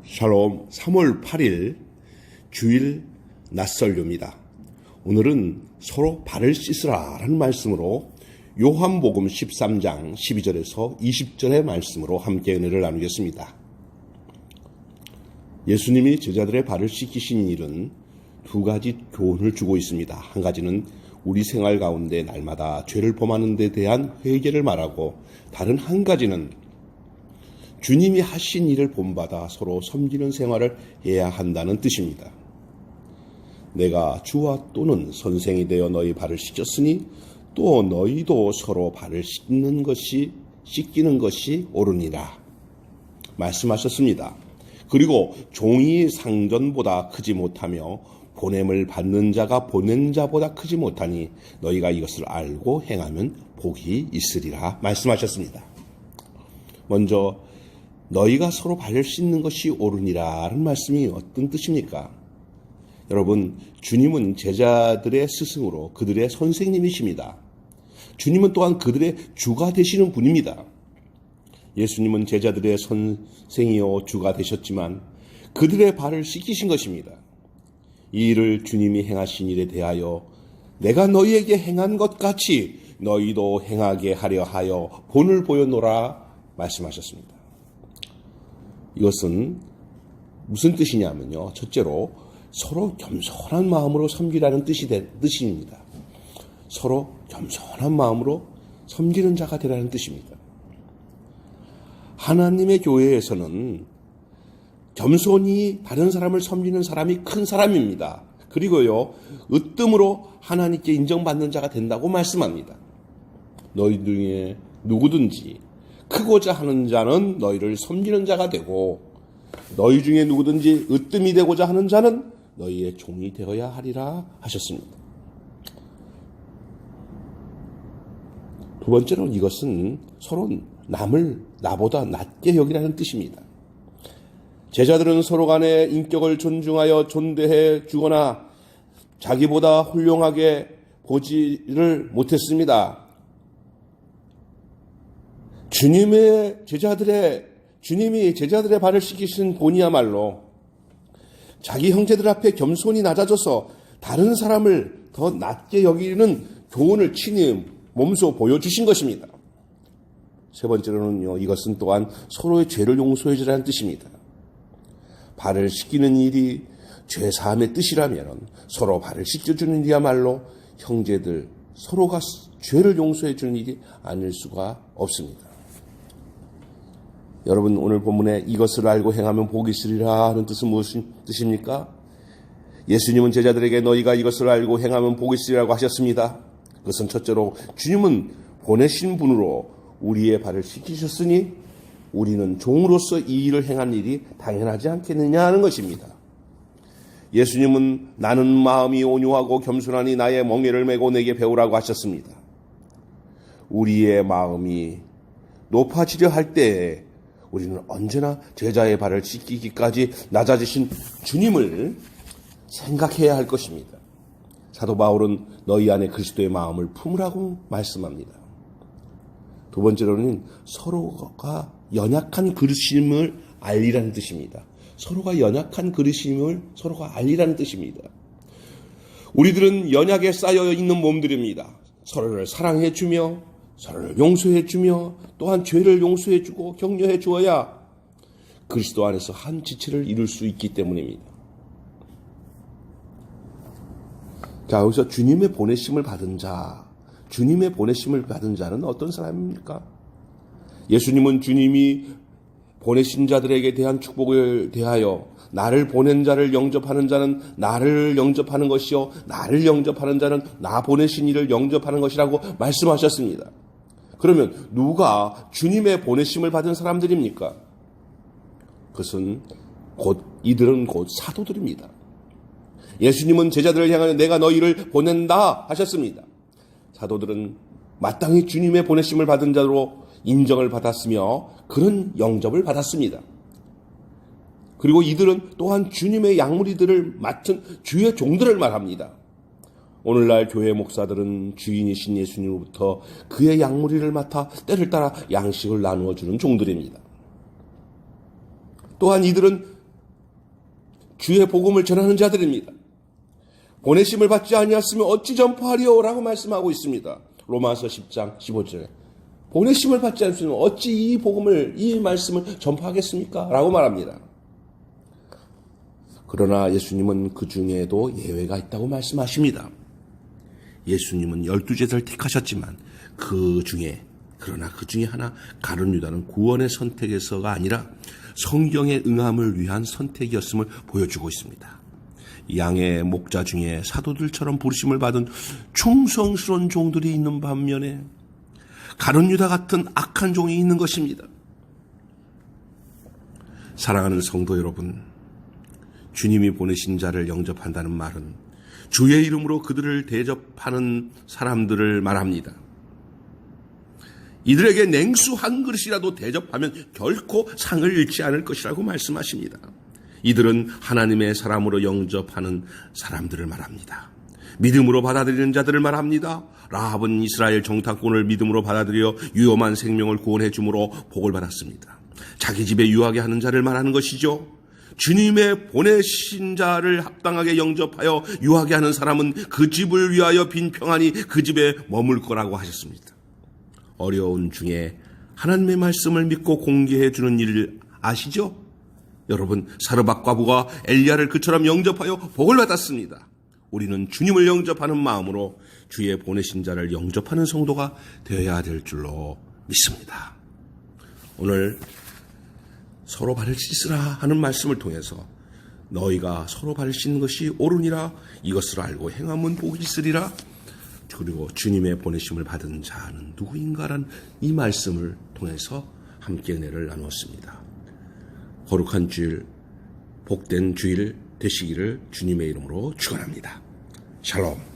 샬롬. 3월 8일 주일 낯설교입니다. 오늘은 서로 발을 씻으라 라는 말씀으로 요한복음 13장 12절에서 20절의 말씀으로 함께 은혜를 나누겠습니다. 예수님이 제자들의 발을 씻기신 일은 두 가지 교훈을 주고 있습니다. 한 가지는 우리 생활 가운데 날마다 죄를 범하는 데 대한 회개를 말하고, 다른 한 가지는 주님이 하신 일을 본받아 서로 섬기는 생활을 해야 한다는 뜻입니다. 내가 주와 또는 선생이 되어 너희 발을 씻겼으니 또 너희도 서로 발을 씻기는 것이 옳으니라 말씀하셨습니다. 그리고 종이 상전보다 크지 못하며 보냄을 받는 자가 보낸 자보다 크지 못하니 너희가 이것을 알고 행하면 복이 있으리라 말씀하셨습니다. 먼저 너희가 서로 발을 씻는 것이 옳으니라는 말씀이 어떤 뜻입니까? 여러분, 주님은 제자들의 스승으로 그들의 선생님이십니다. 주님은 또한 그들의 주가 되시는 분입니다. 예수님은 제자들의 선생이요 주가 되셨지만 그들의 발을 씻기신 것입니다. 이 일을 주님이 행하신 일에 대하여 내가 너희에게 행한 것 같이 너희도 행하게 하려 하여 본을 보여노라 말씀하셨습니다. 이것은 무슨 뜻이냐면요, 첫째로 서로 겸손한 마음으로 섬기라는 뜻입니다. 서로 겸손한 마음으로 섬기는 자가 되라는 뜻입니다. 하나님의 교회에서는 겸손히 다른 사람을 섬기는 사람이 큰 사람입니다. 그리고요, 으뜸으로 하나님께 인정받는 자가 된다고 말씀합니다. 너희 중에 누구든지 크고자 하는 자는 너희를 섬기는 자가 되고, 너희 중에 누구든지 으뜸이 되고자 하는 자는 너희의 종이 되어야 하리라 하셨습니다. 두 번째로는 이것은 서로 남을 나보다 낮게 여기라는 뜻입니다. 제자들은 서로 간의 인격을 존중하여 존대해 주거나 자기보다 훌륭하게 보지를 못했습니다. 주님이 제자들의 발을 씻기신 본이야말로 자기 형제들 앞에 겸손히 낮아져서 다른 사람을 더 낮게 여기는 교훈을 친히 몸소 보여주신 것입니다. 세 번째로는요, 이것은 또한 서로의 죄를 용서해 주라는 뜻입니다. 발을 씻기는 일이 죄사함의 뜻이라면 서로 발을 씻겨주는 일이야말로 형제들 서로가 죄를 용서해 주는 일이 아닐 수가 없습니다. 여러분, 오늘 본문에 이것을 알고 행하면 복이 있으리라 하는 뜻은 무슨 뜻입니까? 예수님은 제자들에게 너희가 이것을 알고 행하면 복이 있으리라고 하셨습니다. 그것은 첫째로 주님은 보내신 분으로 우리의 발을 씻기셨으니 우리는 종으로서 이 일을 행한 일이 당연하지 않겠느냐 하는 것입니다. 예수님은 나는 마음이 온유하고 겸손하니 나의 멍에를 메고 내게 배우라고 하셨습니다. 우리의 마음이 높아지려 할 때에 우리는 언제나 제자의 발을 씻기기까지 낮아지신 주님을 생각해야 할 것입니다. 사도 바울은 너희 안에 그리스도의 마음을 품으라고 말씀합니다. 두 번째로는 서로가 연약한 그릇임을 알리라는 뜻입니다. 서로가 연약한 그릇임을 서로가 알리라는 뜻입니다. 우리들은 연약에 쌓여 있는 몸들입니다. 서로를 사랑해 주며 서로를 용서해 주며 또한 죄를 용서해 주고 격려해 주어야 그리스도 안에서 한 지체를 이룰 수 있기 때문입니다. 자, 여기서 주님의 보내심을 받은 자는 어떤 사람입니까? 예수님은 주님이 보내신 자들에게 대한 축복을 대하여 나를 보낸 자를 영접하는 자는 나를 영접하는 것이요 나를 영접하는 자는 나 보내신 이를 영접하는 것이라고 말씀하셨습니다. 그러면 누가 주님의 보내심을 받은 사람들입니까? 이들은 곧 사도들입니다. 예수님은 제자들을 향하여 내가 너희를 보낸다 하셨습니다. 사도들은 마땅히 주님의 보내심을 받은 자로 인정을 받았으며 그런 영접을 받았습니다. 그리고 이들은 또한 주님의 양무리들을 맡은 주의 종들을 말합니다. 오늘날 교회 목사들은 주인이신 예수님으로부터 그의 양무리를 맡아 때를 따라 양식을 나누어 주는 종들입니다. 또한 이들은 주의 복음을 전하는 자들입니다. 보내심을 받지 아니하였으면 어찌 전파하리오라고 말씀하고 있습니다. 로마서 10장 15절에 보내심을 받지 않으면 어찌 이 복음을, 이 말씀을 전파하겠습니까? 라고 말합니다. 그러나 예수님은 그 중에도 예외가 있다고 말씀하십니다. 예수님은 12제자를 택하셨지만 그 중에 하나 가룟 유다는 구원의 선택에서가 아니라 성경의 응함을 위한 선택이었음을 보여주고 있습니다. 양의 목자 중에 사도들처럼 부르심을 받은 충성스러운 종들이 있는 반면에 가룟 유다 같은 악한 종이 있는 것입니다. 사랑하는 성도 여러분, 주님이 보내신 자를 영접한다는 말은 주의 이름으로 그들을 대접하는 사람들을 말합니다. 이들에게 냉수 한 그릇이라도 대접하면 결코 상을 잃지 않을 것이라고 말씀하십니다. 이들은 하나님의 사람으로 영접하는 사람들을 말합니다. 믿음으로 받아들이는 자들을 말합니다. 라합은 이스라엘 정탐꾼을 믿음으로 받아들여 위험한 생명을 구원해 주므로 복을 받았습니다. 자기 집에 유하게 하는 자를 말하는 것이죠. 주님의 보내신 자를 합당하게 영접하여 유하게 하는 사람은 그 집을 위하여 빈 평안이 그 집에 머물 거라고 하셨습니다. 어려운 중에 하나님의 말씀을 믿고 공개해 주는 일을 아시죠? 여러분, 사르밧 과부가 엘리야를 그처럼 영접하여 복을 받았습니다. 우리는 주님을 영접하는 마음으로 주의 보내신 자를 영접하는 성도가 되어야 될 줄로 믿습니다. 오늘 서로 발을 씻으라 하는 말씀을 통해서 너희가 서로 발을 씻는 것이 옳으니라, 이것을 알고 행하면 복이 있으리라, 그리고 주님의 보내심을 받은 자는 누구인가라는 이 말씀을 통해서 함께 은혜를 나누었습니다. 거룩한 주일, 복된 주일 되시기를 주님의 이름으로 축원합니다. 샬롬.